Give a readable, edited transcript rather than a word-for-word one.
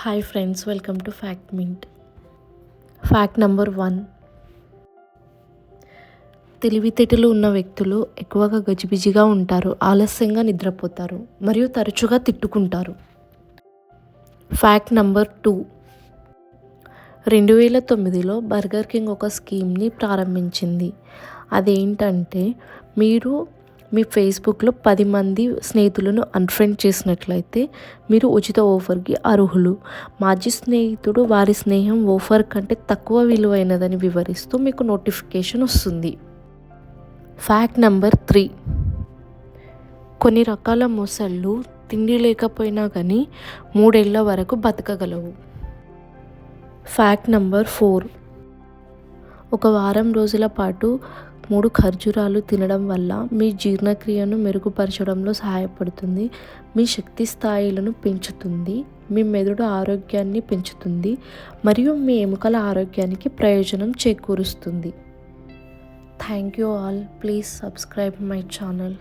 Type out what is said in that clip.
Hi friends, welcome to fact mint. Fact number 1. తెలివితేటలు ఉన్న వ్యక్తులు ఎక్కువగా గజిబిజిగా ఉంటారు, ఆలస్యంగా నిద్రపోతారు మరియు తరచుగా తిట్టుకుంటారు. Fact number 2. 2009లో బర్గర్ కింగ్ ఒక స్కీమ్ని ప్రారంభించింది. అదేంటంటే, మీరు మీ ఫేస్బుక్లో 10 మంది స్నేహితులను అన్ఫ్రెండ్ చేసినట్లయితే మీరు ఉచిత ఆఫర్కి అర్హులు. మాజీ స్నేహితుడు వారి స్నేహం ఆఫర్ కంటే తక్కువ విలువైనదని వివరిస్తూ మీకు నోటిఫికేషన్ వస్తుంది. Fact number 3. కొన్ని రకాల మొసళ్ళు తిండి లేకపోయినా కానీ 3 ఏళ్ల వరకు బతకగలవు. Fact number 4. ఒక వారం రోజుల పాటు 3 ఖర్జూరాలు తినడం వల్ల మీ జీర్ణక్రియను మెరుగుపరచడంలో సహాయపడుతుంది, మీ శక్తి స్థాయిలను పెంచుతుంది, మీ మెదడు ఆరోగ్యాన్ని పెంచుతుంది మరియు మీ ఎముకల ఆరోగ్యానికి ప్రయోజనం చేకూరుస్తుంది. Thank you all. Please subscribe my channel.